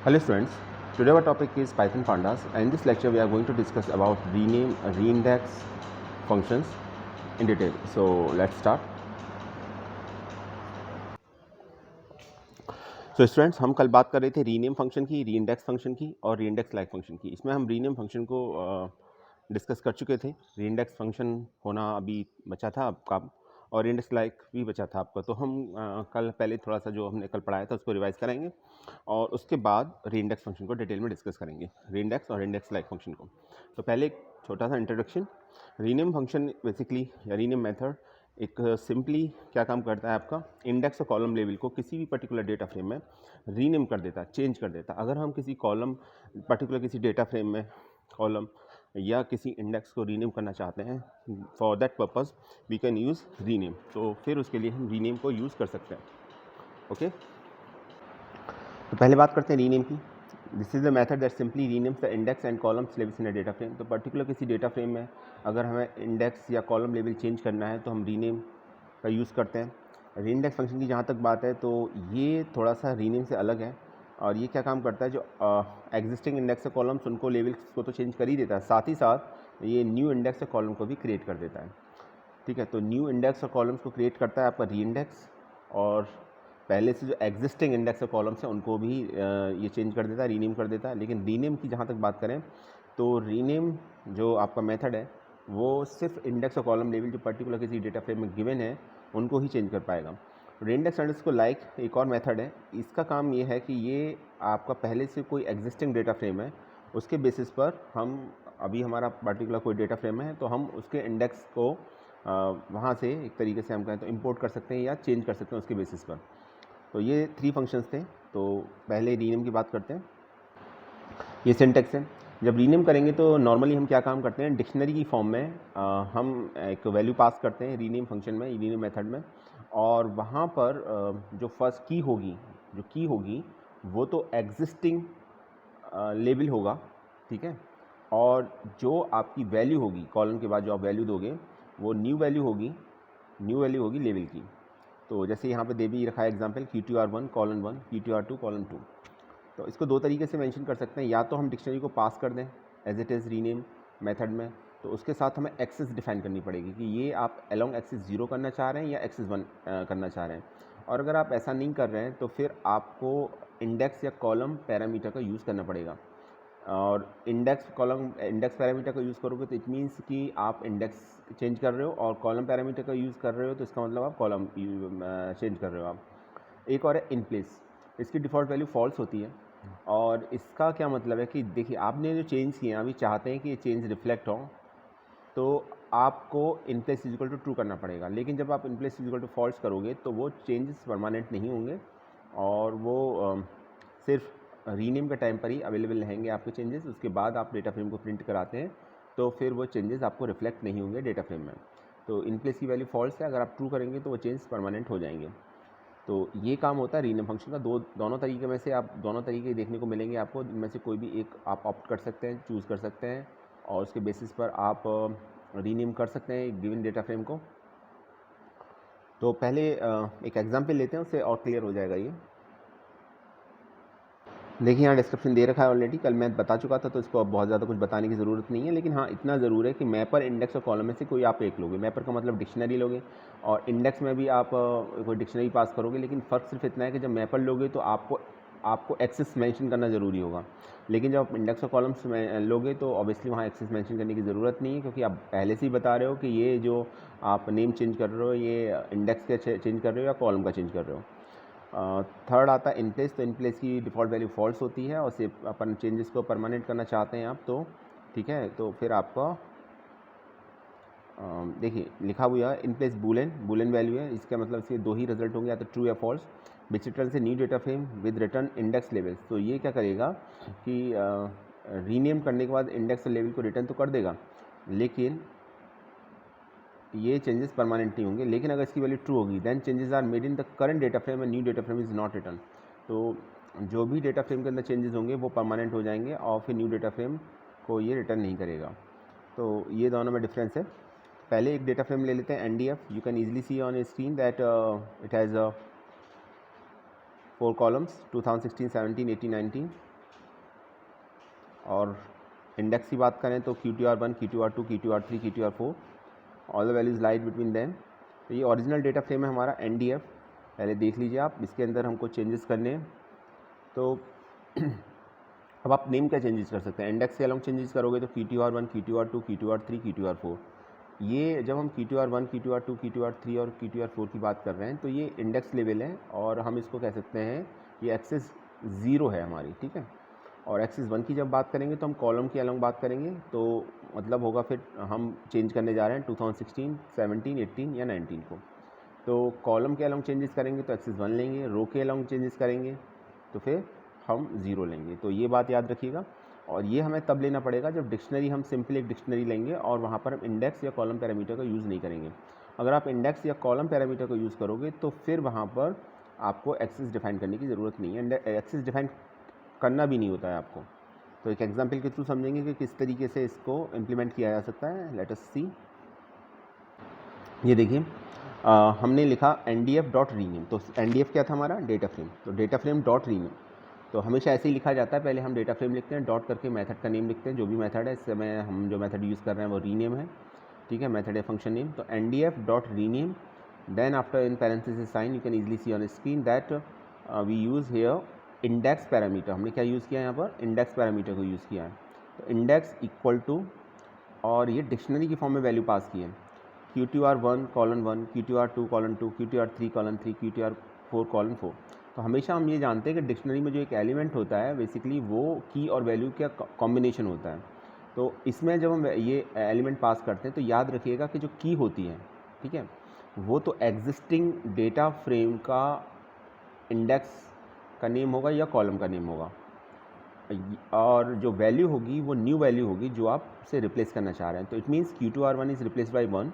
Hello students, today our topic is Python pandas and in this lecture we are going to discuss about rename, reindex functions in detail. So let's start. So students हम कल बात कर रहे थे rename function की, रीइंडेक्स function की और रीइंडेक्स like function की. इसमें हम रीनेम फंक्शन को डिस्कस कर चुके थे. रीइंडेक्स फंक्शन होना अभी बचा था आपका और इंडेक्स लाइक भी बचा था आपका. तो हम कल पहले थोड़ा सा जो हमने कल पढ़ाया था उसको रिवाइज करेंगे और उसके बाद रीइंडेक्स फंक्शन को डिटेल में डिस्कस करेंगे, रीइंडेक्स और इंडेक्स लाइक फंक्शन को. तो पहले एक छोटा सा इंट्रोडक्शन. रीनेम फंक्शन बेसिकली या रीनेम मेथड एक सिंपली क्या काम करता है, आपका इंडेक्स और कॉलम लेवल को किसी भी पर्टिकुलर डेटा फ्रेम में रीनेम कर देता, चेंज कर देता. अगर हम किसी कॉलम पर्टिकुलर किसी डेटा फ्रेम में कॉलम या किसी इंडेक्स को रीनेम करना चाहते हैं, for that purpose we can use rename. तो फिर उसके लिए हम रीनेम को यूज़ कर सकते हैं. ओके, तो पहले बात करते हैं रीनेम की. This is the method that simply renames the index and columns levels in a data frame. तो पर्टिकुलर किसी डेटा फ्रेम में अगर हमें इंडेक्स या कॉलम लेवल चेंज करना है तो हम रीनेम का यूज़ करते हैं. रीइंडेक्स फंक्शन की जहाँ तक बात है तो ये थोड़ा सा रीनेम से अलग है और ये क्या काम करता है, जो एग्जिस्टिंग इंडेक्स और कॉलम्स उनको लेवल्स को तो चेंज कर ही देता है, साथ ही साथ ये न्यू इंडेक्स और कॉलम को भी क्रिएट कर देता है. ठीक है, तो न्यू इंडेक्स और कॉलम्स को क्रिएट करता है आपका रीइंडेक्स और पहले से जो एग्जिस्टिंग इंडेक्स और कॉलम्स हैं उनको भी ये चेंज कर देता है, रीनेम कर देता है. लेकिन रीनेम की जहाँ तक बात करें तो रीनेम जो आपका मेथड है वो सिर्फ इंडेक्स और कॉलम लेवल जो पर्टिकुलर किसी डेटा फ्रेम में गिवन है उनको ही चेंज कर पाएगा. रीइंडेक्स अंडरस्कोर लाइक एक और मेथड है. इसका काम ये है कि ये आपका पहले से कोई एग्जिस्टिंग डेटा फ्रेम है उसके बेसिस पर हम, अभी हमारा पर्टिकुलर कोई डेटा फ्रेम है तो हम उसके इंडेक्स को वहाँ से एक तरीके से हम कहें तो इंपोर्ट कर सकते हैं या चेंज कर सकते हैं उसके बेसिस पर. तो ये 3 फंक्शंस थे. तो पहले रीनेम की बात करते हैं. ये सिंटेक्स है. जब रीनेम करेंगे तो नॉर्मली हम क्या काम करते हैं, डिक्शनरी की फॉर्म में हम एक वैल्यू पास करते हैं रीनेम फंक्शन में, रीनेम मेथड में, और वहाँ पर जो फर्स्ट की होगी वो तो एग्जिस्टिंग लेबल होगा. ठीक है, और जो आपकी वैल्यू होगी कॉलम के बाद जो आप वैल्यू दोगे वो न्यू वैल्यू होगी लेवल की. तो जैसे यहाँ पे दे भी रखा है example QTR1 colon 1, QTR2 colon 2. तो इसको दो तरीके से मेंशन कर सकते हैं, या तो हम डिक्शनरी को पास कर दें as it is rename method में, तो उसके साथ हमें एक्सेस डिफाइन करनी पड़ेगी कि ये आप अलोंग एक्सिस 0 करना चाह रहे हैं या एक्सिस 1 करना चाह रहे हैं. और अगर आप ऐसा नहीं कर रहे हैं तो फिर आपको इंडेक्स या कॉलम पैरामीटर का यूज़ करना पड़ेगा. और इंडेक्स पैरामीटर का यूज़ करोगे तो इट मीन्स कि आप इंडेक्स चेंज कर रहे हो, और कॉलम पैरामीटर का यूज़ कर रहे हो तो इसका मतलब आप कॉलम चेंज कर रहे हो आप. एक और है इन प्लेस. इसकी डिफ़ॉल्ट वैल्यू फॉल्स होती है. और इसका क्या मतलब है कि देखिए आपने जो चेंज किए हैं अभी चाहते हैं कि ये चेंज रिफ्लेक्ट हो, तो आपको in place is equal to true करना पड़ेगा. लेकिन जब आप in place is equal to false करोगे तो वो चेंजेस परमानेंट नहीं होंगे और वो सिर्फ रीनेम के टाइम पर ही अवेलेबल रहेंगे आपके चेंजेस. उसके बाद आप डेटा फ्रेम को प्रिंट कराते हैं तो फिर वो चेंजेस आपको रिफ्लेक्ट नहीं होंगे डेटा फ्रेम में. तो इन प्लेस की वैल्यू फॉल्स है, अगर आप ट्रू करेंगे तो वो चेंज परमानेंट हो जाएंगे. तो ये काम होता है रीनेम फंक्शन का. दोनों तरीके में से आप दोनों तरीके देखने को मिलेंगे आपको, इनमें से कोई भी एक आप ऑप्ट कर सकते हैं, चूज़ कर सकते हैं और उसके बेसिस पर आप रीनेम कर सकते हैं गिवन डेटा फ्रेम को. तो पहले एक एग्जांपल लेते हैं, उससे और क्लियर हो जाएगा ये. देखिए यहाँ डिस्क्रिप्शन दे रखा है ऑलरेडी, कल मैं बता चुका था तो इसको अब बहुत ज़्यादा कुछ बताने की ज़रूरत नहीं है. लेकिन हाँ इतना ज़रूर है कि मैपर, इंडेक्स और कॉलम में से कोई आप एक लोगे. मैपर का मतलब डिक्शनरी लोगे और इंडेक्स में भी आप कोई डिक्शनरी पास करोगे. लेकिन फ़र्क सिर्फ इतना है कि जब मैपर लोगे तो आपको एक्सेस मेंशन करना ज़रूरी होगा. लेकिन जब आप इंडेक्स और कॉलम्स में लोगे तो ऑब्वियसली वहाँ एक्सेस मेंशन करने की ज़रूरत नहीं है, क्योंकि आप पहले से ही बता रहे हो कि ये जो आप नेम चेंज कर रहे हो ये इंडेक्स का चेंज कर रहे हो या कॉलम का चेंज कर रहे हो. थर्ड आता है इन प्लेस. तो इन प्लेस की डिफ़ॉल्ट वैल्यू फॉल्स होती है और सिर्फ अपन चेंजेस को परमानेंट करना चाहते हैं आप, तो ठीक है, तो फिर आपका देखिए लिखा हुआ है इन प्लेस बूलियन वैल्यू है. इसका मतलब इसके दो ही रिजल्ट होंगे, या तो ट्रू या फॉल्स. विच रिटर्न से new data frame with return index levels. तो ये क्या करेगा कि रीनेम करने के बाद इंडेक्स लेवल को रिटर्न तो कर देगा, लेकिन ये चेंजेस परमानेंट नहीं होंगे. लेकिन अगर इसकी वैल्यू ट्रू होगी then changes are made in the current data frame and new data frame is not return. तो जो भी डेटा फ्रेम के अंदर चेंजेस होंगे वो परमानेंट हो जाएंगे और फिर न्यू डेटा फ्रेम को ये रिटर्न नहीं करेगा. तो ये दोनों में डिफरेंस है. पहले एक डेटा फ्रेम ले लेते हैं NDF. You can easily see on a screen that it has 4 columns 2016, 17, 18, 19। और इंडेक्स की बात करें तो QTR1, QTR2, QTR3, QTR4, all the values light between them. तो ये ओरिजिनल डेटा फ्रेम है हमारा NDF, पहले देख लीजिए आप। इसके अंदर हमको चेंजेस करने हैं, तो अब आप नेम क्या चेंजेस कर सकते हैं। इंडेक्स के अलॉन्ग चेंजेस करोगे तो QTR1, QTR2, QTR3, QTR4। ये जब हम QTR1, QTR2, QTR3 और QTR4 की बात कर रहे हैं तो ये इंडेक्स लेवल है, और हम इसको कह सकते हैं ये एक्सेस 0 है हमारी, ठीक है। और एक्सेस 1 की जब बात करेंगे तो हम कॉलम के अलॉन्ग बात करेंगे, तो मतलब होगा फिर हम चेंज करने जा रहे हैं 2016, 17, 18 या 19 को। तो कॉलम के अलॉन्ग चेंजेस करेंगे तो एक्सेस 1 लेंगे, रो के अलॉन्ग चेंजेस करेंगे तो फिर हम 0 लेंगे। तो ये बात याद रखिएगा। और ये हमें तब लेना पड़ेगा जब डिक्शनरी, हम सिंपल एक डिक्शनरी लेंगे और वहाँ पर हम इंडेक्स या कॉलम पैरामीटर का यूज़ नहीं करेंगे। अगर आप इंडेक्स या कॉलम पैरामीटर का यूज़ करोगे तो फिर वहाँ पर आपको एक्सेस डिफाइन करने की ज़रूरत नहीं है, एक्सेस डिफाइन करना भी नहीं होता है आपको। तो एक एग्जांपल के थ्रू समझेंगे कि किस तरीके से इसको इम्प्लीमेंट किया जा सकता है। लेट अस सी। ये देखिए, हमने लिखा ndf.rename। तो ndf क्या था हमारा, डेटा फ्रेम। तो डेटा फ्रेम डॉट रीनेम, तो हमेशा ऐसे ही लिखा जाता है। पहले हम डेटा फ्रेम लिखते हैं, डॉट करके मेथड का नेम लिखते हैं, जो भी मेथड है। इस समय हम जो मेथड यूज़ कर रहे हैं वो रीनेम है, ठीक है, मेथड है फंक्शन नेम। तो ndf.rename, then after in parenthesis sign you can easily see on screen that we use here index parameter. हमने क्या यूज़ किया है यहाँ पर, इंडेक्स पैरामीटर को यूज़ किया है। तो इंडेक्स इक्वल टू, और ये डिक्शनरी की फॉर्म में वैल्यू पास की है, QTR1 colon 1, QTR2 colon 2, QTR3 colon 3, QTR4 colon 4। तो हमेशा हम ये जानते हैं कि डिक्शनरी में जो एक एलिमेंट होता है बेसिकली वो की और वैल्यू का कॉम्बिनेशन होता है। तो इसमें जब हम ये एलिमेंट पास करते हैं तो याद रखिएगा कि जो की होती है, ठीक है, वो तो एग्जिस्टिंग डेटा फ्रेम का इंडेक्स का नेम होगा या कॉलम का नेम होगा, और जो वैल्यू होगी वो न्यू वैल्यू होगी जो आप से रिप्लेस करना चाह रहे हैं। तो it means QTR1 is replace by 1,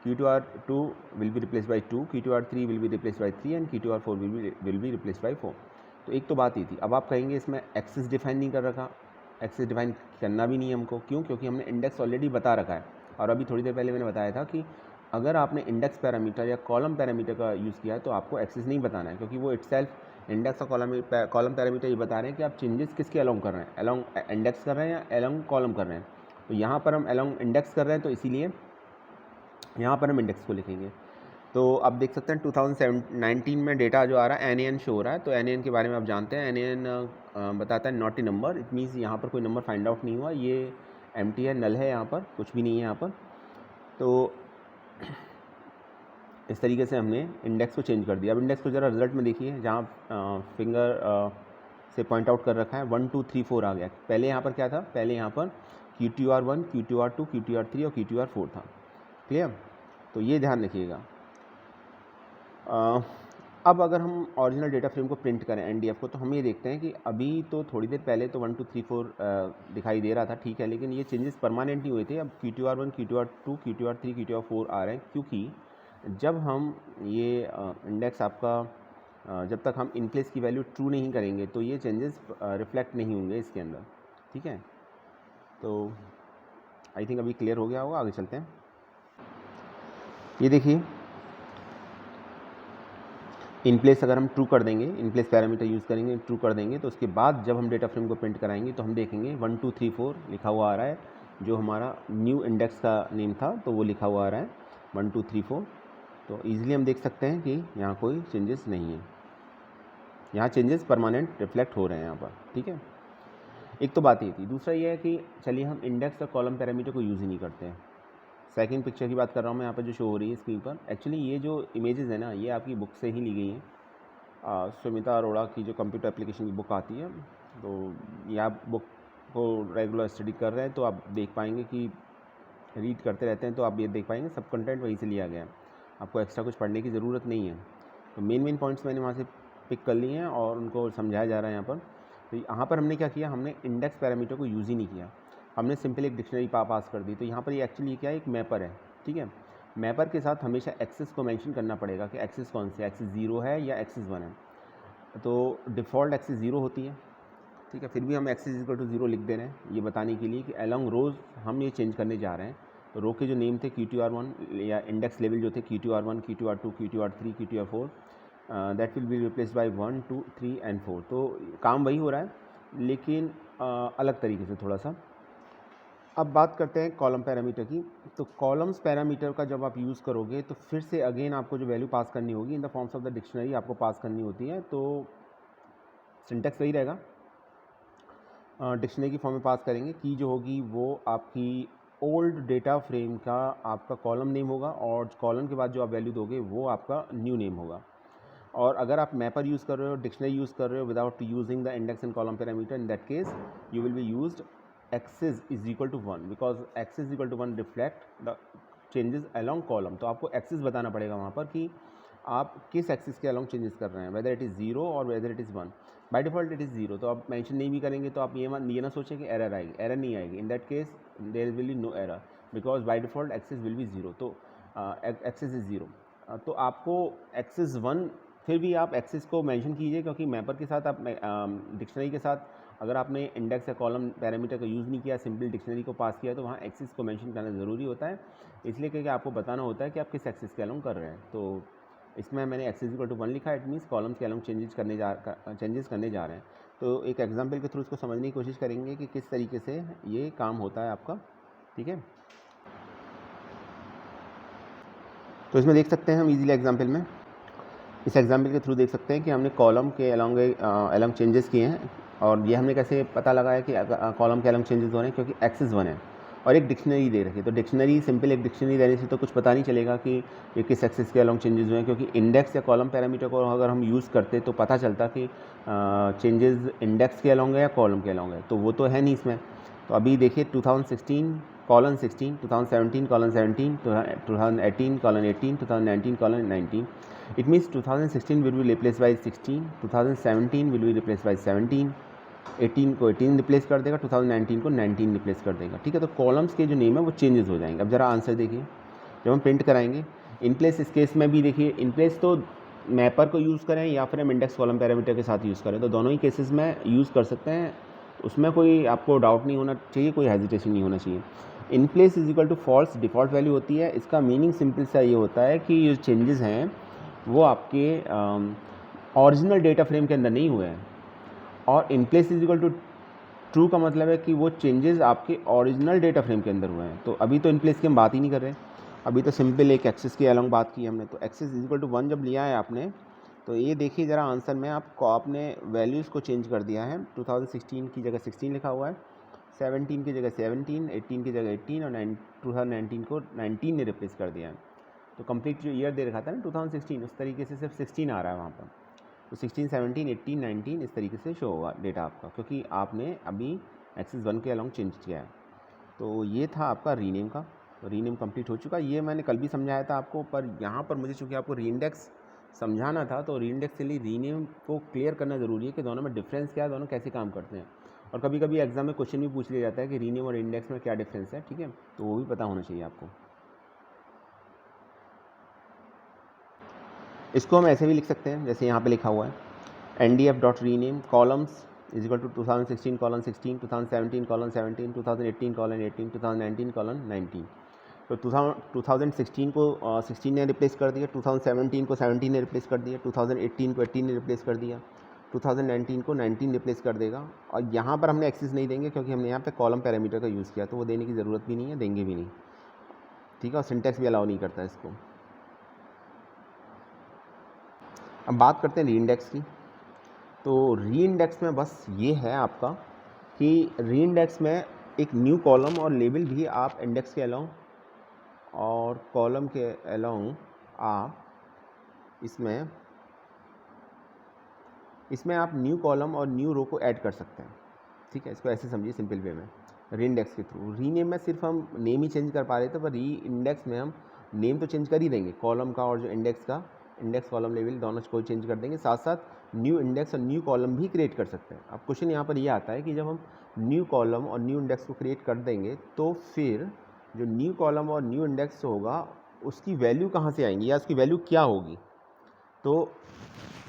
QTR2 will be replace by 2, QTR3 will be replace by 3 and QTR4 will be replace by 4। तो एक तो बात ये थी। अब आप कहेंगे इसमें एक्सेस डिफाइन नहीं कर रखा, एक्सेस डिफाइन करना भी नहीं है हमको, क्यों? क्योंकि हमने इंडेक्स ऑलरेडी बता रखा है। और अभी थोड़ी देर पहले मैंने बताया था कि अगर आपने इंडेक्स पैरामीटर या कॉलम पैरामीटर का यूज़ किया है तो आपको एक्सेस नहीं बताना है, क्योंकि वो इटसेल्फ इंडेक्स और कॉलम पैरामीटर ये बता रहे हैं कि आप चेंजेस किसके अलॉन्ग कर रहे हैं, अलॉन्ग इंडेक्स कर रहे हैं या अलॉन्ग कॉलम कर रहे हैं। तो यहाँ पर हम अलॉन्ग इंडेक्स कर रहे हैं, तो इसीलिए यहाँ पर हम इंडेक्स को लिखेंगे। तो आप देख सकते हैं 2019 में डेटा जो आ रहा है NaN शो हो रहा है। तो NaN के बारे में आप जानते हैं, NaN बताता है not a number. It means यहाँ पर कोई नंबर फाइंड आउट नहीं हुआ, ये एम्प्टी है, नल है, यहाँ पर कुछ भी नहीं है यहाँ पर। तो इस तरीके से हमने इंडेक्स को चेंज कर दिया। अब इंडेक्स को ज़रा रिजल्ट में देखिए, जहाँ फिंगर से पॉइंट आउट कर रखा है 1 2 3 4 आ गया। पहले यहाँ पर क्या था, पहले यहाँ पर QTR1, QTR2, QTR3 और QTR4 था। क्लियर? तो ये ध्यान रखिएगा। अब अगर हम ओरिजिनल डेटा फ्रेम को प्रिंट करें NDF को, तो हम ये देखते हैं कि अभी तो थोड़ी देर पहले तो 1 2 3 4 दिखाई दे रहा था, ठीक है, लेकिन ये चेंजेस परमानेंट नहीं हुए थे। अब QTR1, QTR2, QTR3, QTR4 आ रहे हैं, क्योंकि जब हम ये इंडेक्स आपका जब तक हम इन प्लेस की वैल्यू ट्रू नहीं करेंगे तो ये चेंजेस रिफ्लेक्ट नहीं होंगे इसके अंदर, ठीक है। तो आई थिंक अभी क्लियर हो गया होगा, आगे चलते हैं। ये देखिए, इन प्लेस अगर हम ट्रू कर देंगे, इन प्लेस पैरामीटर यूज़ करेंगे, ट्रू कर देंगे, तो उसके बाद जब हम डेटा फ्रेम को प्रिंट कराएंगे तो हम देखेंगे 1 2 3 4 लिखा हुआ आ रहा है, जो हमारा न्यू इंडेक्स का नेम था तो वो लिखा हुआ आ रहा है 1 2 3 4। तो ईजिली हम देख सकते हैं कि यहाँ कोई चेंजेस नहीं है, यहाँ चेंजेस परमानेंट रिफ्लेक्ट हो रहे हैं यहाँ पर, ठीक है। एक तो बात ये थी। दूसरा ये है कि चलिए हम इंडेक्स और कॉलम पैरामीटर को यूज़ ही नहीं करते हैं। सेकंड पिक्चर की बात कर रहा हूँ मैं, यहाँ पर जो शो हो रही है स्क्रीन पर, एक्चुअली ये जो इमेजेस है ना, ये आपकी बुक से ही ली गई हैं। सुमिता अरोड़ा की जो कंप्यूटर एप्लीकेशन की बुक आती है, तो ये आप बुक को रेगुलर स्टडी कर रहे हैं तो आप देख पाएंगे कि रीड करते रहते हैं तो आप ये देख पाएंगे सब कंटेंट वहीं से लिया गया है, आपको एक्स्ट्रा कुछ पढ़ने की ज़रूरत नहीं है। तो मेन पॉइंट्स मैंने वहाँ से पिक कर लिए हैं और उनको समझाया जा रहा है यहाँ पर। तो यहाँ पर हमने क्या किया, हमने इंडेक्स पैरामीटर को यूज़ ही नहीं किया, हमने सिंपल एक डिक्शनरी पास कर दी। तो यहाँ पर ये एक्चुअली क्या है, एक मैपर है, ठीक है। मैपर के साथ हमेशा एक्सेस को मेंशन करना पड़ेगा कि एक्सेस कौन से, एक्सेस 0 है या एक्सेस 1 है। तो डिफ़ॉल्ट एक्सेस 0 होती है, ठीक है। फिर भी हम एक्सेस इक्वल टू 0 लिख दे रहे हैं, ये बताने के लिए कि अलॉन्ग रोज़ हम ये चेंज करने जा रहे हैं। तो रो के जो नेम थे QTR1 या इंडेक्स लेवल जो थे QTR1, QTR2, QTR3, QTR4, that will be replaced by 1 2 3 and 4। तो काम वही हो रहा है लेकिन अलग तरीके से थोड़ा सा। अब बात करते हैं कॉलम पैरामीटर की। तो कॉलम्स पैरामीटर का जब आप यूज़ करोगे तो फिर से अगेन आपको जो वैल्यू पास करनी होगी in the forms of the dictionary आपको पास करनी होती है। तो सिंटेक्स वही रहेगा, डिक्शनरी की फॉर्म में पास करेंगे। की जो होगी वो आपकी ओल्ड डेटा फ्रेम का आपका कॉलम नेम होगा और कॉलम के बाद जो आप वैल्यू दोगे वो आपका न्यू नेम होगा। और अगर आप मैपर यूज़ कर रहे हो, डिक्शनरी यूज़ कर रहे हो without using the index and column parameter, in that case you will be used axis is equal to 1 because axis is equal to 1 reflect the changes along column. तो आपको access बताना पड़ेगा वहाँ पर कि आप किस एक्सेस के अलॉन्ग चेंजेस कर रहे हैं, वेदर इट इज़ 0 और whether it is 1। By default it is 0, तो आप मेंशन नहीं भी करेंगे तो आप ये ना सोचें कि एरर आएगी, एरर नहीं आएगी। In that case there will be no error because by default axis will be 0। तो एक्सेस इज़ 0। तो आपको एक्सेस 1, फिर भी आप एक्सेस को मेंशन कीजिए क्योंकि मैपर के साथ आप डिक्शनरी के साथ अगर आपने इंडेक्स या कॉलम पैरामीटर का यूज़ नहीं किया, सिंपल डिक्शनरी को पास किया, तो वहाँ एक्सेस को मेंशन करना ज़रूरी होता है। इसलिए क्योंकि आपको बताना होता है कि आप किस एक्सेस के अलॉन्ग कर रहे हैं। तो इसमें मैंने एक्सेस इक्वल टू 1 लिखा है, इट मीन्स कॉलम्स के अलॉन्ग चेंजेस करने जा रहे हैं। तो एक एग्जाम्पल के थ्रू इसको समझने की कोशिश करेंगे कि किस तरीके से ये काम होता है आपका। ठीक है, तो इसमें देख सकते हैं हम इजीली एग्जाम्पल में, इस एग्जाम्पल के थ्रू देख सकते हैं कि हमने कॉलम के अलॉन्ग चेंजेस किए हैं। और ये हमने कैसे पता लगाया कि कॉलम के अलॉन्ग चेंजेस हो रहे हैं, क्योंकि एक्सेस 1 है और एक डिक्शनरी दे रखी है। तो डिक्शनरी सिंपल एक डिक्शनरी देने से तो कुछ पता नहीं चलेगा कि ये किस एक्सेस के अलॉन्ग चेंजेस हुए हैं, क्योंकि इंडेक्स या कॉलम पैरामीटर को अगर हम यूज़ करते तो पता चलता कि चेंजेस इंडेक्स के अलॉन्ग है या कॉलम के अलॉन्ग है, तो वो तो है नहीं इसमें। तो अभी देखिए 2016 colon 16, 2017 colon 17, 2018 colon 18, 2019 colon 19। It means 2016 will be replaced by 16, 2017 will be replaced by 17, 18 को 18 रिप्लेस कर देगा, 2019 को 19 रिप्लेस कर देगा। ठीक है, तो कॉलम्स के जो नेम है वो चेंजेस हो जाएंगे। अब जरा आंसर देखिए, जब हम प्रिंट कराएंगे इन प्लेस, इस केस में भी देखिए इन प्लेस तो मैपर को यूज़ करें या फिर हम इंडेक्स कॉलम पैरामीटर के साथ यूज़ करें, तो दोनों ही केसेस में यूज़ कर सकते हैं। उसमें कोई आपको डाउट नहीं होना चाहिए, कोई हेजिटेशन नहीं होना चाहिए। In place is equal to false default value होती है। इसका मीनिंग सिंपल सा ये होता है कि ये चेंजेस हैं वो आपके ओरिजिनल डेटा फ्रेम के अंदर नहीं हुए हैं। और in place is equal to true का मतलब है कि वो चेंजेस आपके ओरिजिनल डेटा फ्रेम के अंदर हुए हैं। तो अभी तो इन प्लेस की हम बात ही नहीं कर रहे, अभी तो सिंपल एक एक्सेस के अलॉन्ग बात की हमने। तो एक्सेस इज इक्वल टू 1 जब लिया है आपने, तो ये देखिए ज़रा आंसर में आपने वैल्यूज़ को चेंज कर दिया है। 2016 की जगह 16 लिखा हुआ है, 17 की जगह 17, 18 की जगह 18 और 2019 को 19 ने रिप्लेस कर दिया है। तो कंप्लीट जो ईयर दे रखा था ना 2016, उस तरीके से सिर्फ 16 आ रहा है वहाँ पर। तो 16, 17, 18, 19 इस तरीके से शो होगा डेटा आपका, क्योंकि आपने अभी एक्सेस 1 के अलॉन्ग चेंज किया है। तो ये था आपका रीनेम का, रीनेम कंप्लीट हो चुका। ये मैंने कल भी समझाया था आपको, पर यहाँ पर मुझे चूँकि आपको रीइंडेक्स समझाना था, तो रीइंडेक्स के लिए रीनेम को क्लियर करना ज़रूरी है कि दोनों में डिफरेंस क्या है, दोनों कैसे काम करते हैं। और कभी कभी एग्जाम में क्वेश्चन भी पूछ लिया जाता है कि रीनेम और इंडेक्स में क्या डिफरेंस है। ठीक है, तो वो भी पता होना चाहिए आपको। इसको हम ऐसे भी लिख सकते हैं जैसे यहाँ पे लिखा हुआ है, ndf.rename columns is equal to 2016 colon 16, 2017 colon 17, 2018 colon 18, 2019 colon 19। तो 2016 को 16 ने रिप्लेस कर दिया, 2017 को 17 ने रिप्लेस कर दिया, 2018 को 18 ने रिप्लेस कर दिया, 2019 को 19 रिप्लेस कर देगा। और यहाँ पर हमने एक्सेस नहीं देंगे क्योंकि हमने यहाँ पे कॉलम पैरामीटर का यूज़ किया, तो वो देने की ज़रूरत भी नहीं है, देंगे भी नहीं। ठीक है, और सिंटेक्स भी अलाउ नहीं करता इसको। अब बात करते हैं रीइंडेक्स की। तो रीइंडेक्स में बस ये है आपका कि रीइंडेक्स में एक न्यू कॉलम और लेबल भी आप इंडेक्स के अलॉन्ग और कॉलम के अलॉन्ग आप इसमें आप न्यू कॉलम और न्यू रो को ऐड कर सकते हैं। ठीक है, इसको ऐसे समझिए सिंपल वे में, रीइंडेक्स के थ्रू। रीनेम में सिर्फ हम नेम ही चेंज कर पा रहे थे, पर रीइंडेक्स में हम नेम तो चेंज कर ही देंगे, कॉलम का और जो इंडेक्स का, इंडेक्स कॉलम लेवल दोनों को चेंज कर देंगे, साथ साथ न्यू इंडेक्स और न्यू कॉलम भी क्रिएट कर सकते हैं। अब क्वेश्चन यहाँ पर ये आता है कि जब हम न्यू कॉलम और न्यू इंडेक्स को क्रिएट कर देंगे तो फिर जो न्यू कॉलम और न्यू इंडेक्स होगा उसकी वैल्यू कहाँ से आएंगी या उसकी वैल्यू क्या होगी। तो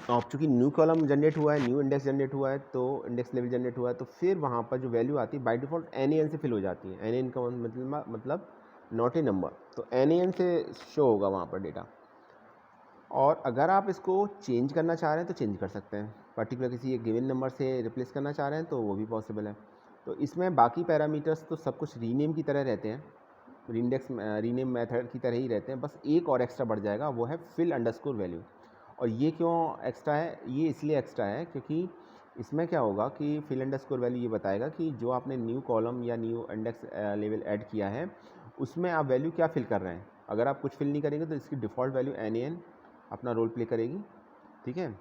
अब चूँकि न्यू कॉलम जनरेट हुआ है, न्यू इंडेक्स जनरेट हुआ है, तो इंडेक्स लेवल जनरेट हुआ है, तो फिर वहाँ पर जो वैल्यू आती है बाय डिफ़ॉल्ट NaN से फिल हो जाती है। NaN का मतलब नॉट ए नंबर, तो NaN से शो होगा वहाँ पर डेटा। और अगर आप इसको चेंज करना चाह रहे हैं तो चेंज कर सकते हैं, पर्टिकुलर किसी एक गिवन नंबर से रिप्लेस करना चाह रहे हैं तो वो भी पॉसिबल है। तो इसमें बाकी पैरामीटर्स तो सब कुछ रीनेम की तरह रहते हैं, रीनेम मेथड की तरह ही रहते हैं, बस एक और एक्स्ट्रा बढ़ जाएगा, वो है फिल अंडरस्कोर वैल्यू। और ये क्यों एक्स्ट्रा है? ये इसलिए एक्स्ट्रा है क्योंकि इसमें क्या होगा कि फिल अंडरस्कोर वैल्यू ये बताएगा कि जो आपने न्यू कॉलम या न्यू इंडेक्स लेवल ऐड किया है उसमें आप वैल्यू क्या फिल कर रहे हैं। अगर आप कुछ फिल नहीं करेंगे तो इसकी डिफ़ॉल्ट वैल्यू NaN अपना रोल प्ले करेगी, ठीक है।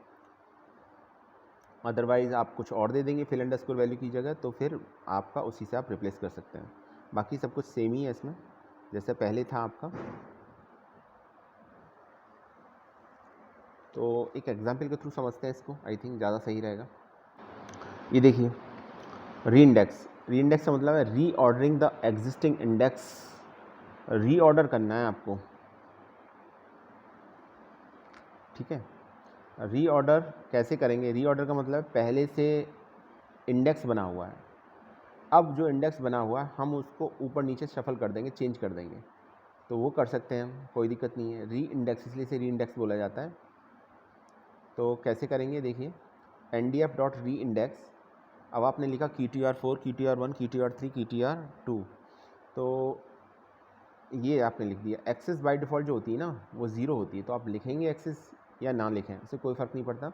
अदरवाइज़ आप कुछ और दे देंगे फिल अंडरस्कोर वैल्यू की जगह, तो फिर आपका उसी से आप रिप्लेस कर सकते हैं। बाकी सब कुछ सेम ही है इसमें जैसे पहले था आपका। तो एक एग्जांपल के थ्रू समझते हैं इसको, आई थिंक ज़्यादा सही रहेगा। ये देखिए, रीइंडेक्स का मतलब है reordering the existing index. Reorder करना है आपको, ठीक है। रीऑर्डर कैसे करेंगे? रीऑर्डर का मतलब पहले से इंडेक्स बना हुआ है, अब जो इंडेक्स बना हुआ है हम उसको ऊपर नीचे शफल कर देंगे, चेंज कर देंगे, तो वो कर सकते हैं, कोई दिक्कत नहीं है। री इंडेक्स इसलिए से री इंडेक्स बोला जाता है। तो कैसे करेंगे? देखिए, NDF डॉट री इंडेक्स। अब आपने लिखा QTR4, QTR1, QTR3, QTR2, तो ये आपने लिख दिया। एक्सेस बाय डिफ़ॉल्ट जो होती है ना वो ज़ीरो होती है, तो आप लिखेंगे एक्सेस या ना लिखें उससे कोई फ़र्क नहीं पड़ता,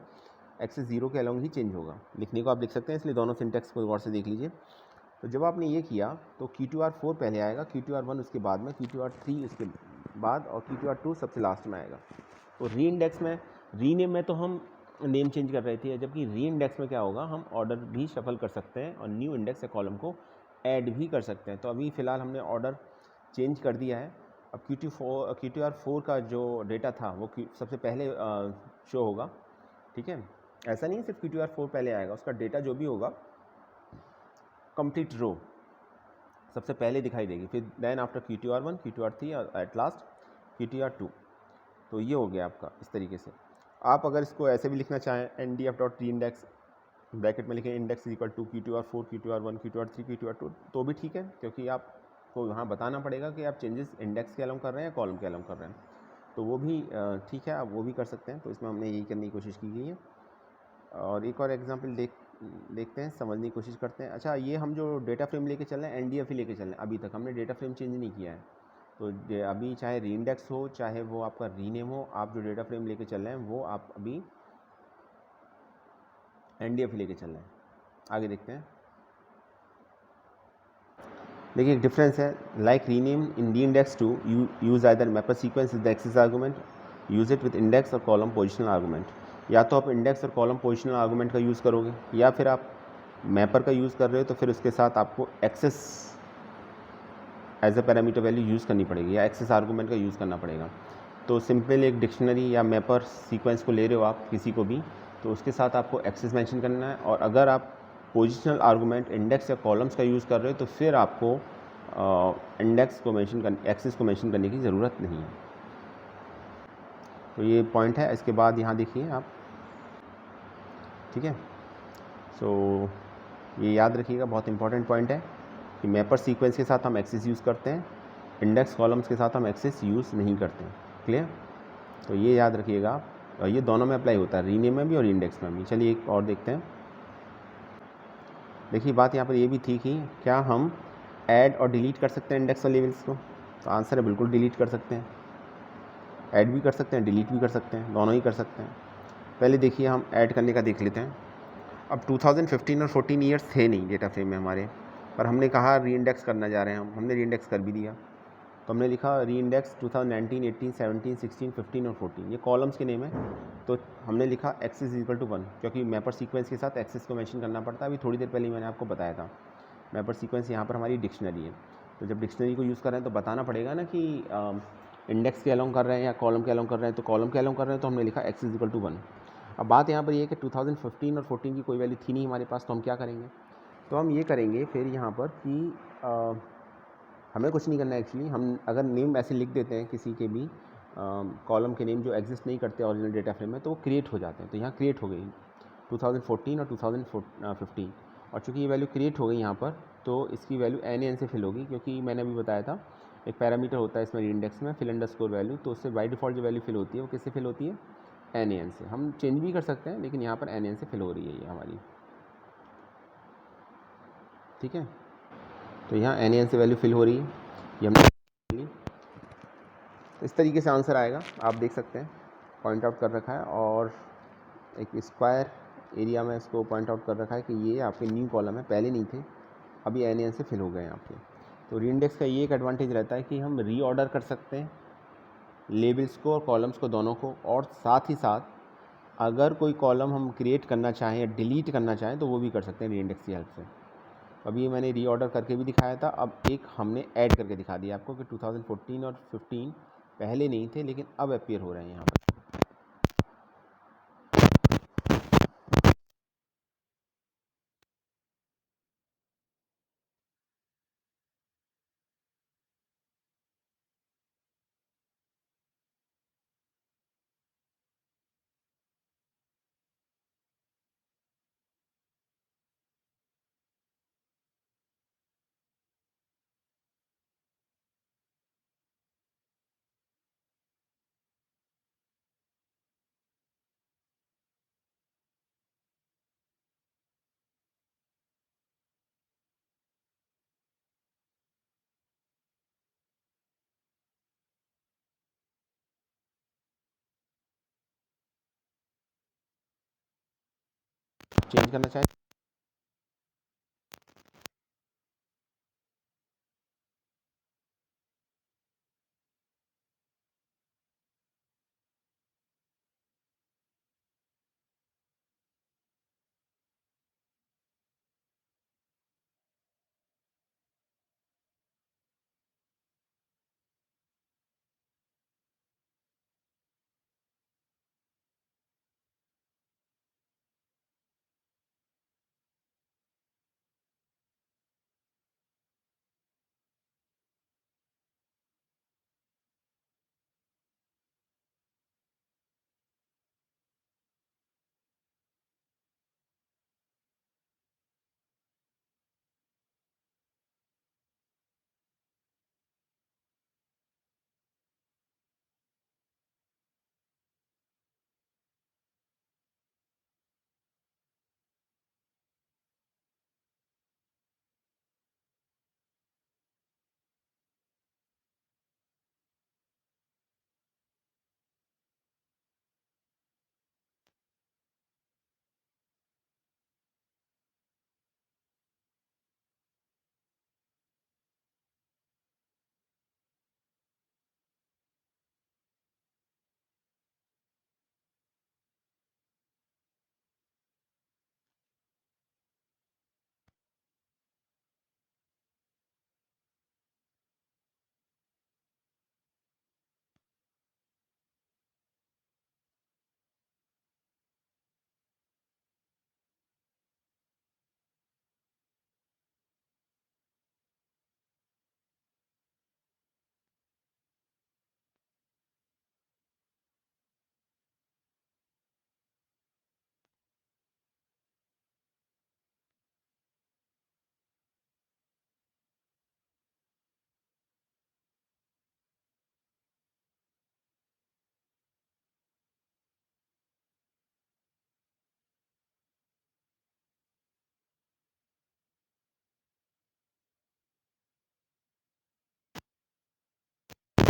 एक्सेस ज़ीरो के अलॉन्ग ही चेंज होगा। लिखने को आप लिख सकते हैं, इसलिए दोनों सिंटेक्स को गौर से देख लीजिए। तो जब आपने ये किया तो QTR4 पहले आएगा, QTR1 उसके बाद में, QTR3 उसके बाद और QTR2 सबसे लास्ट में आएगा। तो री इंडेक्स में, रीनेम में तो हम नेम चेंज कर रहे थे, जबकि री इंडेक्स में क्या होगा, हम ऑर्डर भी शफल कर सकते हैं और न्यू इंडेक्स या कॉलम को ऐड भी कर सकते हैं। तो अभी फ़िलहाल हमने ऑर्डर चेंज कर दिया है। अब QTR4 का जो डेटा था वो सबसे पहले शो होगा, ठीक है। ऐसा नहीं है सिर्फ QTR4 पहले आएगा, उसका डेटा जो भी होगा कंप्लीट रो सबसे पहले दिखाई देगी, फिर देन आफ्टर QTR1, QTR3 और एट लास्ट QTR2। तो ये हो गया आपका इस तरीके से। आप अगर इसको ऐसे भी लिखना चाहें, NDF डॉट री इंडेक्स ब्रैकेट में लिखें index is equal to QTR4, QTR1, QTR3, QTR2, तो भी ठीक है, क्योंकि आपको वहाँ बताना पड़ेगा कि आप चेंजेस इंडेक्स के अलॉन्ग कर रहे हैं या कॉलम के अलॉन्ग कर रहे हैं, तो वो भी ठीक है, आप वो भी कर सकते हैं। तो इसमें हमने यही करने की कोशिश की गई है। और एक और एग्जांपल देखते हैं, समझने की कोशिश करते हैं। अच्छा, ये हम जो डेटा फ्रेम लेके चल रहे हैं NDF ही लेके चल रहे हैं, अभी तक हमने डेटा फ्रेम चेंज नहीं किया है। तो अभी चाहे री इंडेक्स हो चाहे वो आपका रीनेम हो, आप जो डेटा फ्रेम लेके चल रहे हैं वो आप अभी NDF ही लेके चल रहे हैं। आगे देखते हैं। देखिए एक डिफरेंस है, like rename in reindex to use either mapper sequence with the axis argument, use it with index और कॉलम पोजिशनल आर्गूमेंट। या तो आप इंडेक्स और कॉलम पोजिशनल आर्गूमेंट का यूज़ करोगे, या फिर आप मैपर का यूज़ कर रहे हो तो फिर उसके साथ आपको axis as a parameter value use करनी पड़ेगी या एक्सेस आर्गूमेंट का यूज़ करना पड़ेगा। तो सिंपल एक डिक्शनरी या मैपर सीक्वेंस को ले रहे हो आप किसी को भी, तो उसके साथ आपको एक्सेस मेंशन करना है, और अगर आप पोजिशनल आर्गूमेंट इंडेक्स या कॉलम्स का यूज़ कर रहे हो तो फिर आपको इंडेक्स को एक्सेस को मेंशन करने की ज़रूरत नहीं है। तो ये पॉइंट है। इसके बाद यहाँ देखिए आप, ठीक है। सो ये याद रखिएगा, बहुत इंपॉर्टेंट पॉइंट है कि मैपर सीक्वेंस के साथ हम एक्सेस यूज़ करते हैं, इंडेक्स कॉलम्स के साथ हम एक्सेस यूज़ नहीं करते हैं। क्लियर? तो ये याद रखिएगा आप, और ये दोनों में अप्लाई होता है, रीनेम में भी और इंडेक्स में भी। चलिए एक और देखते हैं। देखिए बात यहाँ पर ये भी थी कि क्या हम ऐड और डिलीट कर सकते हैं इंडेक्स और लेवल्स को? तो आंसर है बिल्कुल डिलीट कर सकते हैं, ऐड भी कर सकते हैं, डिलीट भी कर सकते हैं, दोनों ही कर सकते हैं। पहले देखिए हम ऐड करने का देख लेते हैं। अब 2015 और 14 ईयर्स थे नहीं डेटा फ्रेम में हमारे, पर हमने कहा री इंडेक्स करना जा रहे हैं हमने री इंडेक्स कर भी दिया। तो हमने लिखा री इंडेक्स 2019, 18, 17, 16, 15 और 14, ये कॉलम्स के नेम है। तो हमने लिखा एक्सेस इक्वल टू 1, क्योंकि मैपर सीक्वेंस के साथ एक्सेस को मेंशन करना पड़ता है। अभी थोड़ी देर पहले मैंने आपको बताया था, मैपर सीक्वेंस यहाँ पर हमारी डिक्शनरी है, तो जब डिक्शनरी को यूज़ कर रहे हैं तो बताना पड़ेगा ना कि इंडेक्स के अलॉन्ग कर रहे हैं या कॉलम के अलॉन्ग कर रहे हैं। तो कॉलम के अलॉन्ग कर रहे हैं तो हमने लिखा एक्सेस इक्वल टू 1। अब बात यहाँ पर ये है कि 2015 और 14 की कोई वैल्यू थी नहीं हमारे पास, तो हम क्या करेंगे? तो हम ये करेंगे फिर यहाँ पर कि हमें कुछ नहीं करना है एक्चुअली। हम अगर नेम ऐसे लिख देते हैं किसी के भी कॉलम के नेम जो एग्जिस्ट नहीं करते ओरिजिनल डेटा फ्रेम में, तो वो क्रिएट हो जाते हैं। तो यहाँ क्रिएट हो गई 2014 और 2015, और चूँकि ये वैल्यू क्रिएट हो गई यहाँ पर, तो इसकी वैल्यू NaN से फिल होगी, क्योंकि मैंने अभी बताया था एक पैरामीटर होता है इसमें री इंडेक्स में फिल अंडरस्कोर वैल्यू, तो उससे बाई डिफ़ॉल्ट जो वैल्यू फिल होती है वो किससे फिल होती है, NaN से। हम चेंज भी कर सकते हैं लेकिन यहाँ पर NaN से फिल हो रही है ये हमारी, ठीक है। तो यहाँ NaN से वैल्यू फिल हो रही है, ये हमने इस तरीके से आंसर आएगा, आप देख सकते हैं पॉइंट आउट कर रखा है, और एक स्क्वायर एरिया में इसको पॉइंट आउट कर रखा है कि ये आपके न्यू कॉलम है, पहले नहीं थे, अभी NaN से फिल हो गए हैं आपके। तो री इंडेक्स का ये एक एडवांटेज रहता है कि हम रीऑर्डर कर सकते हैं लेबल्स को और कॉलम्स को दोनों को, और साथ ही साथ अगर कोई कॉलम हम क्रिएट करना चाहें या डिलीट करना चाहें तो वो भी कर सकते हैं री इंडेक्स की हेल्प से। अभी मैंने रीऑर्डर करके भी दिखाया था, अब एक हमने ऐड करके दिखा दिया आपको कि 2014 और 15 पहले नहीं थे लेकिन अब अपीयर हो रहे हैं यहाँ पर। चेंज करना चाहें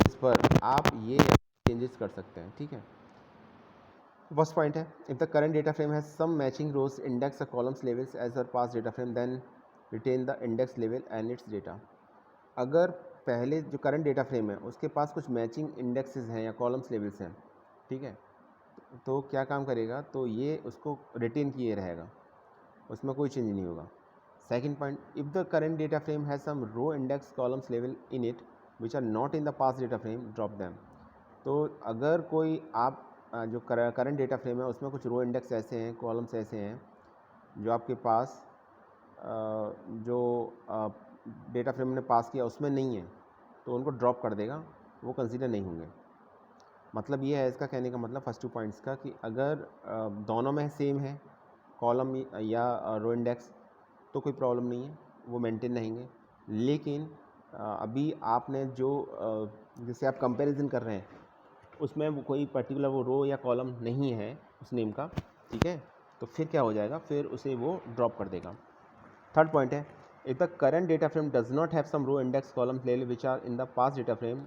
इस पर आप ये चेंजेस कर सकते हैं, ठीक है। फर्स्ट पॉइंट है, if the current data frame has some matching rows index और columns levels as are pass data frame then retain the index level and its data. अगर पहले जो करंट डेटा फ्रेम है उसके पास कुछ मैचिंग इंडेक्सेस हैं या कॉलम्स लेवल्स हैं, ठीक है, तो क्या काम करेगा, तो ये उसको रिटेन किए रहेगा, उसमें कोई चेंज नहीं होगा। Second point, if the current data frame has some row index columns level in it which are not in the passed data frame, drop them. तो अगर कोई आप जो करंट डेटा फ्रेम है उसमें कुछ रो इंडेक्स ऐसे हैं, कॉलम्स ऐसे हैं जो आपके पास जो डेटा फ्रेम ने पास किया उसमें नहीं है, तो उनको ड्रॉप कर देगा, वो कंसीडर नहीं होंगे। मतलब ये है इसका कहने का मतलब फर्स्ट 2 पॉइंट्स का कि अगर दोनों में सेम है कॉलम या रो इंडेक्स तो कोई प्रॉब्लम नहीं है, वो मेंटेन रहेंगे। लेकिन अभी आपने जो जैसे आप कंपैरिजन कर रहे हैं उसमें वो कोई पर्टिकुलर वो रो या कॉलम नहीं है उस नेम का, ठीक है, तो फिर क्या हो जाएगा, फिर उसे वो ड्रॉप कर देगा। थर्ड पॉइंट है, if the current data frame does not have some row index column level which are in the passed data frame,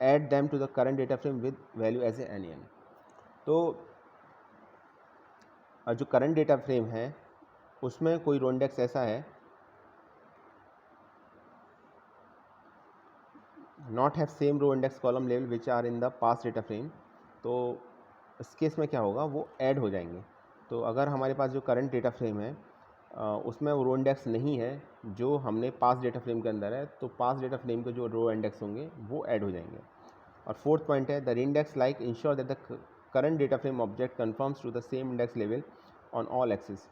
add them to the current data frame with value as A N. तो जो current data frame है उसमें कोई रो index ऐसा है not have same row index column level which are in the passed data frame, तो इस case में क्या होगा, वो ऐड हो जाएंगे। तो अगर हमारे पास जो करंट डेटा फ्रेम है उसमें वो रो इंडेक्स नहीं है जो हमने पास्ट डेटा फ्रेम के अंदर है, तो पास्ट डेटा फ्रेम के जो रो इंडेक्स होंगे वो ऐड हो जाएंगे। और फोर्थ पॉइंट है, the index like ensure that the current data frame object conforms to the same index level on all axis.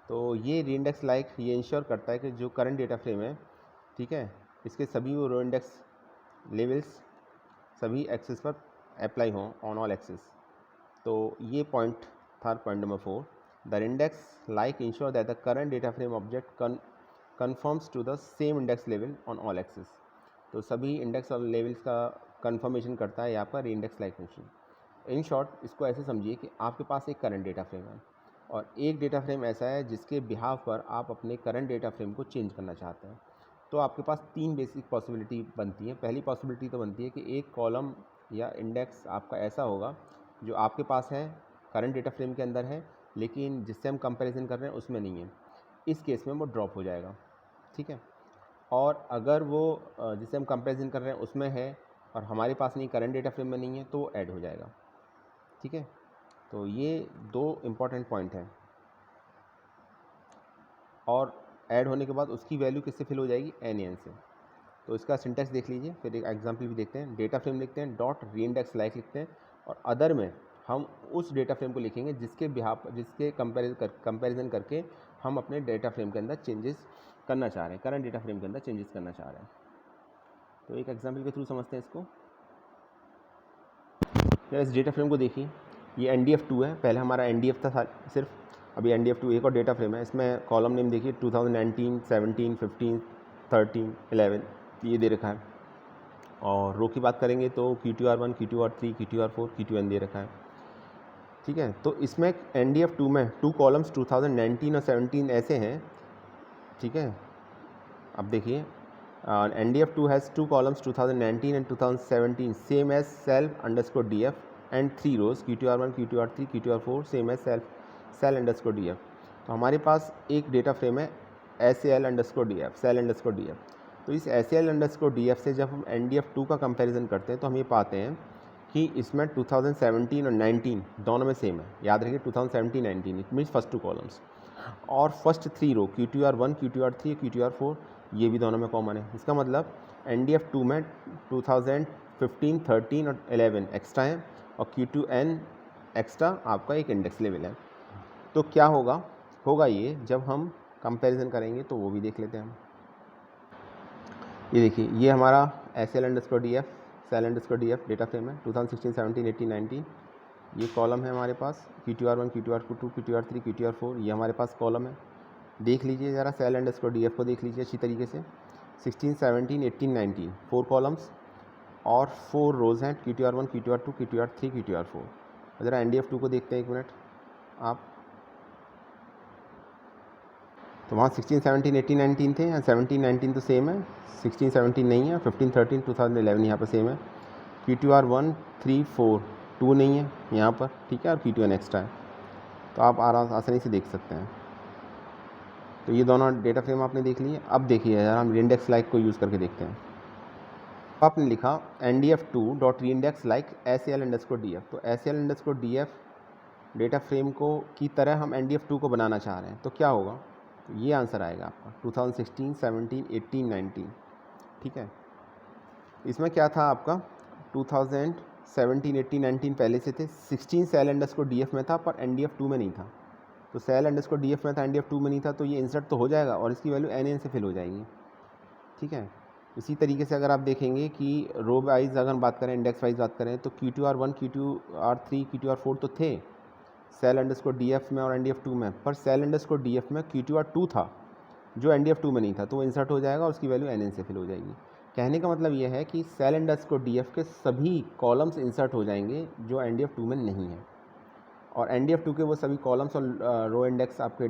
तो ये रीइंडेक्स लाइक ये इंश्योर करता है कि जो करंट डेटा फ्रेम है, ठीक है, इसके सभी वो रो इंडेक्स लेवल्स सभी एक्सिस पर अप्लाई हों ऑन ऑल एक्सिस। तो ये पॉइंट था point number 4, the index like ensure that the current data frame object conforms to the same index level on all axis. तो सभी इंडेक्स और levels का कन्फर्मेशन करता है यहाँ पर index like function. In short इसको ऐसे समझिए कि आपके पास एक करंट डेटा फ्रेम है और एक डेटा फ्रेम ऐसा है जिसके बिहाफ पर आप अपने करंट डेटा फ्रेम को चेंज करना चाहते हैं। तो आपके पास 3 बेसिक पॉसिबिलिटी बनती है। पहली पॉसिबिलिटी तो बनती है कि एक कॉलम या इंडेक्स आपका ऐसा होगा जो आपके पास है, करंट डेटा फ्रेम के अंदर है, लेकिन जिससे हम कंपैरिजन कर रहे हैं उसमें नहीं है। इस केस में वो ड्रॉप हो जाएगा, ठीक है। और अगर वो जिससे हम कंपैरिजन कर रहे हैं उसमें है और हमारे पास नहीं, करंट डेटा फ्रेम में नहीं है, तो वो ऐड हो जाएगा, ठीक है। तो ये 2 इम्पॉर्टेंट पॉइंट हैं। और ऐड होने के बाद उसकी वैल्यू किससे फिल हो जाएगी, एन से। तो इसका सिंटेक्स देख लीजिए, फिर एक एग्जांपल भी देखते हैं। डेटा फ्रेम लिखते हैं, डॉट रीइंडेक्स लाइक लिखते हैं, और अदर में हम उस डेटा फ्रेम को लिखेंगे जिसके कंपैरिजन करके हम अपने डेटा फ्रेम के अंदर चेंजेस करना चाह रहे हैं, करंट डेटा फ्रेम के अंदर चेंजेस करना चाह रहे हैं। तो एक एग्जाम्पल के थ्रू समझते हैं इसको। इस डेटा फ्रेम को देखिए, ये NDF2 है, पहले हमारा NDF था सिर्फ, अभी NDF2 एक और डेटा फ्रेम है। इसमें कॉलम नेम देखिए 2019, 17, 15, 13, 11 ये दे रखा है। और रो की बात करेंगे तो Q2R1, Q2R3, Q2R4, Q2N दे रखा है, ठीक है। तो इसमें NDF2 में 2 कॉलम्स 2019 और 17 ऐसे हैं, ठीक है। अब देखिए NDF2 has 2 columns 2019 and 2017 same as self_df and 3 rows Q2R1, Q2R3, Q2R4 same as cell_df। तो हमारे पास एक डेटा फ्रेम है SAL_df, cell_df। तो इस SAL_df से जब हम NDF2 का कंपैरिजन करते हैं तो हम ये पाते हैं कि इसमें 2017 और 19 दोनों में सेम है। याद रखिए 2017, 19 इट मीन्स फर्स्ट 2 कॉलम्स। और फर्स्ट 3 रो Q2R1, Q2R3, Q2R4 ये भी दोनों में कॉमन है। इसका मतलब NDF2 में 2015, 13 और 11 एक्स्ट्रा है और Q2N एक्स्ट्रा आपका एक इंडेक्स लेवल है। तो क्या होगा ये जब हम कंपैरिजन करेंगे तो वो भी देख लेते हैं हम। ये देखिए, ये हमारा SL_df, cell_df डेटा फ्रेम है 2016, 17, 18, 19 ये कॉलम है हमारे पास। Q2R1, Q2R2, Q2R3, Q2R4 ये हमारे पास कॉलम है। देख लीजिए ज़रा cell_df को देख लीजिए अच्छी तरीके से। 16, 17, 18, 19 4 कॉलम्स और 4 रोज़ हैं Q2R1, Q2R2, Q2R3, Q2R4। ज़रा NDF2 को देखते हैं एक मिनट आप। तो वहाँ 16, 17, 18, 19 थे, यहाँ 17, 19 तो सेम है, 16, 17 नहीं है, 15, 13, 2011 यहाँ पर सेम है। Q2R1, 3, 4 2 नहीं है यहाँ पर, ठीक है, और Q2N एक्स्ट्रा है। तो आप आसानी से देख सकते हैं। तो ये दोनों डेटा फ्रेम आपने देख लिए। अब देखिए यार, हम रीइंडेक्स लाइक को यूज़ करके देखते हैं। आपने लिखा NDF2.reindex like SAL_df। तो SAL_df डेटा फ्रेम को की तरह हम NDF2 को बनाना चाह रहे हैं, तो क्या होगा, तो ये आंसर आएगा आपका 2016, 17, 18, 19, ठीक है। इसमें क्या था आपका 2017, 18, 19 पहले से थे। 16 cell_df में था पर NDF2 में नहीं था। तो cell_df में था, NDF2 में नहीं था, तो ये इंसर्ट तो हो जाएगा और इसकी वैल्यू NN से फिल हो जाएगी, ठीक है। इसी तरीके से अगर आप देखेंगे कि रो वाइज अगर बात करें, इंडेक्स वाइज बात करें, तो Q2R1, Q2R3, Q2R4 तो थे cell_df में और NDF2 में, पर cell_df में Q2R2 था जो NDF2 में नहीं था, तो वो इंसर्ट हो जाएगा और उसकी वैल्यू NN से फिल हो जाएगी। कहने का मतलब ये है कि सेल अंडरस्कोर DF के सभी कॉलम्स इंसर्ट हो जाएंगे जो NDF2 में नहीं है, और NDF2 के वो सभी कॉलम्स और रो इंडेक्स आपके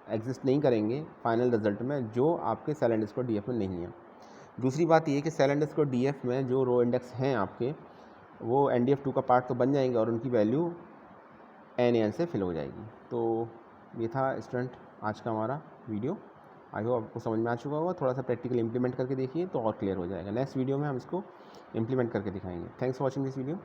एग्जिस्ट नहीं करेंगे फाइनल रिजल्ट में जो आपके सेल अंडरस्कोर DF में नहीं है। दूसरी बात ये कि सेल अंडरस्कोर DF में जो रो इंडेक्स हैं आपके, वो NDF2 का पार्ट तो बन जाएंगे और उनकी वैल्यू NAN से फिल हो जाएगी। तो ये था स्टूडेंट आज का हमारा वीडियो। आई होप आपको समझ में आ चुका होगा। थोड़ा सा प्रैक्टिकल इंप्लीमेंट करके देखिए तो और क्लियर हो जाएगा। नेक्स्ट वीडियो में हम इसको इंप्लीमेंट करके दिखाएंगे। Thanks for watching this video.